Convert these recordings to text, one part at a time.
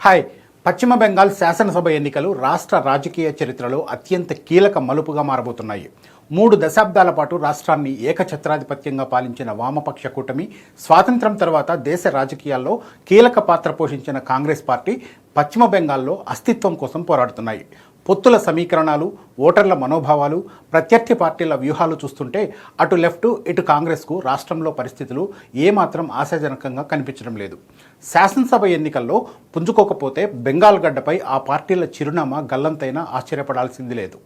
Hi. పశ్చిమ బెంగాల్ శాసనసభ ఎన్నికలు రాష్ట్ర రాజకీయ చరిత్రలో అత్యంత కీలక మలుపుగా మారబోతున్నాయి. 3 దశాబ్దాల పాటు రాష్ట్రాన్ని ఏకఛత్రాధిపత్యంగా పాలించిన వామపక్ష కూటమి స్వాతంత్ర్యం తర్వాత దేశ రాజకీయాల్లో కీలక పాత్ర పోషించిన కాంగ్రెస్ పార్టీ పశ్చిమ బెంగాల్లో అస్తిత్వం కోసం పోరాడుతున్నాయి. పొత్తుల సమీకరణాలు, ఓటర్ల మనోభావాలు, ప్రత్యర్థి పార్టీల వ్యూహాలు చూస్తుంటే అటు లెఫ్ట్ ఇటు కాంగ్రెస్కు రాష్ట్రంలో పరిస్థితులు ఏమాత్రం ఆశాజనకంగా కనిపించడం లేదు. శాసనసభ ఎన్నికల్లో పుంజుకోకపోతే బెంగాల్ గడ్డపై ఆ పార్టీల చిరునామా గల్లంతైనా ఆశ్చర్యపడాల్సింది లేదు.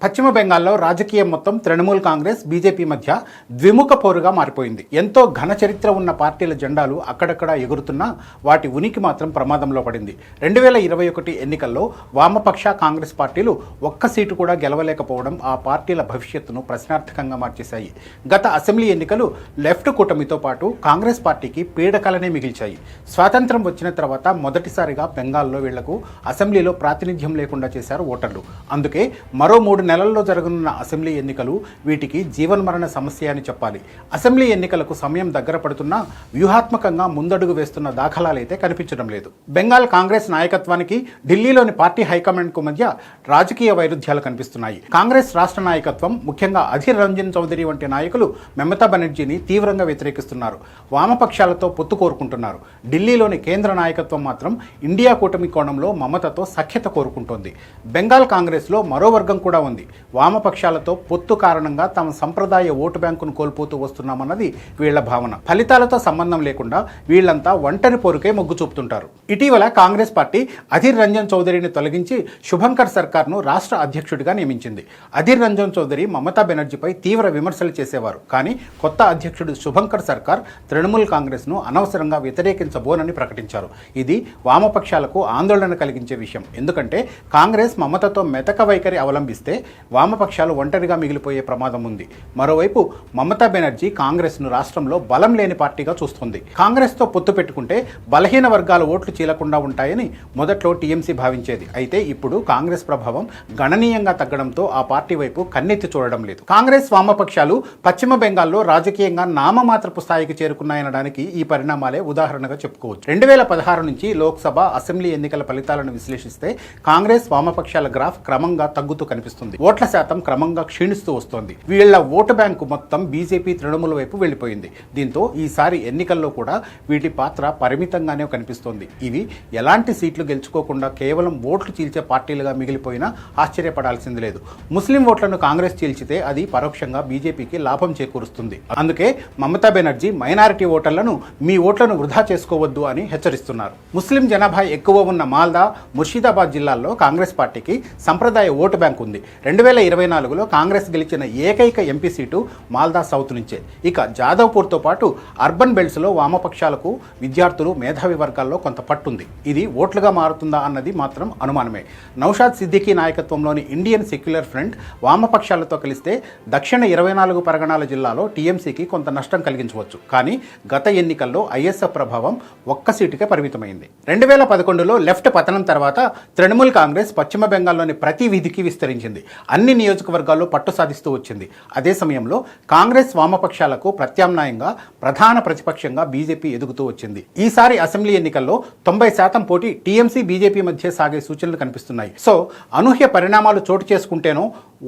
పశ్చిమ బెంగాల్లో రాజకీయం మొత్తం తృణమూల్ కాంగ్రెస్, బీజేపీ మధ్య ద్విముఖ పోరుగా మారిపోయింది. ఎంతో ఘన చరిత్ర ఉన్న పార్టీల జెండాలు అక్కడక్కడ ఎగురుతున్నా వాటి ఉనికి మాత్రం ప్రమాదంలో పడింది. 2021 ఎన్నికల్లో వామపక్ష కాంగ్రెస్ పార్టీలు ఒక్క సీటు కూడా గెలవలేకపోవడం ఆ పార్టీల భవిష్యత్తును ప్రశ్నార్థకంగా మార్చేశాయి. గత అసెంబ్లీ ఎన్నికలు లెఫ్ట్ కూటమితో పాటు కాంగ్రెస్ పార్టీకి పీడకలనే మిగిల్చాయి. స్వాతంత్రం వచ్చిన తర్వాత మొదటిసారిగా బెంగాల్లో వీళ్లకు అసెంబ్లీలో ప్రాతినిధ్యం లేకుండా చేశారు ఓటర్లు. అందుకే మరో 3 నెలల్లో జరగనున్న అసెంబ్లీ ఎన్నికలు వీటికి జీవన్మరణ సమస్య అని చెప్పాలి. అసెంబ్లీ ఎన్నికలకు సమయం దగ్గర పడుతున్నా వ్యూహాత్మకంగా ముందడుగు వేస్తున్న దాఖలాలైతే కనిపించడం లేదు. బెంగాల్ కాంగ్రెస్ నాయకత్వానికి ఢిల్లీలోని పార్టీ హైకమాండ్కు మధ్య రాజకీయ వైరుధ్యాలు కనిపిస్తున్నాయి. కాంగ్రెస్ రాష్ట్ర నాయకత్వం, ముఖ్యంగా అధీర్ రంజన్ చౌదరి వంటి నాయకులు మమతా బెనర్జీని తీవ్రంగా వ్యతిరేకిస్తున్నారు. వామపక్షాలతో పొత్తు కోరుకుంటున్నారు. ఢిల్లీలోని కేంద్ర నాయకత్వం మాత్రం ఇండియా కూటమి కోణంలో మమతతో సఖ్యత కోరుకుంటోంది. బెంగాల్ కాంగ్రెస్లో మరో వర్గం కూడా ఉంది. వామపక్షాలతో పొత్తు కారణంగా తమ సంప్రదాయ ఓటు బ్యాంకును కోల్పోతూ వస్తున్నామన్నది వీళ్ల భావన. ఫలితాలతో సంబంధం లేకుండా వీళ్లంతా ఒంటరి పోరుకే మొగ్గు చూపుతుంటారు. ఇటీవల కాంగ్రెస్ పార్టీ అధీర్ రంజన్ చౌదరిని తొలగించి శుభంకర్ సర్కార్ను రాష్ట్ర అధ్యక్షుడిగా నియమించింది. అధీర్ రంజన్ చౌదరి మమతా బెనర్జీపై తీవ్ర విమర్శలు చేసేవారు. కానీ కొత్త అధ్యక్షుడు శుభంకర్ సర్కార్ తృణమూల్ కాంగ్రెస్ను అనవసరంగా వ్యతిరేకించబోనని ప్రకటించారు. ఇది వామపక్షాలకు ఆందోళన కలిగించే విషయం. ఎందుకంటే కాంగ్రెస్ మమతతో మెతక వైఖరి అవలంబిస్తే వామపక్షాలు ఒంటరిగా మిగిలిపోయే ప్రమాదం ఉంది. మరోవైపు మమతా బెనర్జీ కాంగ్రెస్ను రాష్ట్రంలో బలం లేని పార్టీగా చూస్తుంది. కాంగ్రెస్తో పొత్తు పెట్టుకుంటే బలహీన వర్గాల ఓట్లు చీలకుండా ఉంటాయని మొదట్లో టీఎంసీ భావించేది. అయితే ఇప్పుడు కాంగ్రెస్ ప్రభావం గణనీయంగా తగ్గడంతో ఆ పార్టీ వైపు కన్నెత్తి చూడడం లేదు. కాంగ్రెస్ వామపక్షాలు పశ్చిమ బెంగాల్లో రాజకీయంగా నామమాత్రపు స్థాయికి చేరుకున్నాయనడానికి ఈ పరిణామాలే ఉదాహరణగా చెప్పుకోవచ్చు. 2016 నుంచి లోక్సభ, అసెంబ్లీ ఎన్నికల ఫలితాలను విశ్లేషిస్తే కాంగ్రెస్ వామపక్షాల గ్రాఫ్ క్రమంగా తగ్గుతూ కనిపిస్తుంది. ఓట్ల శాతం క్రమంగా క్షీణిస్తూ వస్తోంది. వీళ్ల ఓటు బ్యాంకు మొత్తం బీజేపీ, తృణమూల వైపు వెళ్లిపోయింది. దీంతో ఈసారి ఎన్నికల్లో కూడా వీటి పాత్ర పరిమితంగానే కనిపిస్తోంది. ఇవి ఎలాంటి సీట్లు గెలుచుకోకుండా కేవలం ఓట్లు చీల్చే పార్టీలుగా మిగిలిపోయినా ఆశ్చర్యపడాల్సింది లేదు. ముస్లిం ఓట్లను కాంగ్రెస్ చీల్చితే అది పరోక్షంగా బీజేపీకి లాభం చేకూరుస్తుంది. అందుకే మమతా బెనర్జీ మైనారిటీ ఓటర్లను మీ ఓట్లను వృధా చేసుకోవద్దు అని హెచ్చరిస్తున్నారు. ముస్లిం జనాభా ఎక్కువ ఉన్న మాల్దా, ముర్షిదాబాద్ జిల్లాల్లో కాంగ్రెస్ పార్టీకి సంప్రదాయ ఓటు బ్యాంక్ ఉంది. 2024లో కాంగ్రెస్ గెలిచిన ఏకైక ఎంపీ సీటు మాల్దా సౌత్ నుంచే. ఇక జాదవ్పూర్తో పాటు అర్బన్ బెల్ట్స్లో వామపక్షాలకు విద్యార్థులు, మేధావి వర్గాల్లో కొంత పట్టుంది. ఇది ఓట్లుగా మారుతుందా అన్నది మాత్రం అనుమానమే. నౌషాద్ సిద్దికీ నాయకత్వంలోని ఇండియన్ సెక్యులర్ ఫ్రంట్ వామపక్షాలతో కలిస్తే దక్షిణ 24 పరగణాల జిల్లాలో టీఎంసీకి కొంత నష్టం కలిగించవచ్చు. కానీ గత ఎన్నికల్లో ఐఎస్ఎఫ్ ప్రభావం ఒక్క సీటుకే పరిమితమైంది. 2011లో లెఫ్ట్ పతనం తర్వాత తృణమూల్ కాంగ్రెస్ పశ్చిమ బెంగాల్లోని ప్రతి వీధికి విస్తరించింది. అన్ని నియోజకవర్గాల్లో పట్టు సాధిస్తూ వచ్చింది. అదే సమయంలో కాంగ్రెస్ వామపక్షాలకు ప్రత్యామ్నాయంగా ప్రధాన ప్రతిపక్షంగా బీజేపీ ఎదుగుతూ వచ్చింది. ఈసారి అసెంబ్లీ ఎన్నికల్లో 90% పోటీ టీఎంసీ, బీజేపీ మధ్య సాగే సూచనలు కనిపిస్తున్నాయి. సో అనూహ్య పరిణామాలు చోటు చేసుకుంటేనో,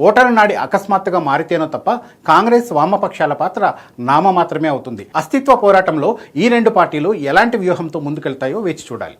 ఓటరు నాడి అకస్మాత్తుగా మారితేనో తప్ప కాంగ్రెస్ వామపక్షాల పాత్ర నామ మాత్రమే అవుతుంది. అస్తిత్వ పోరాటంలో ఈ 2 పార్టీలు ఎలాంటి వ్యూహంతో ముందుకెళ్తాయో వేచి చూడాలి.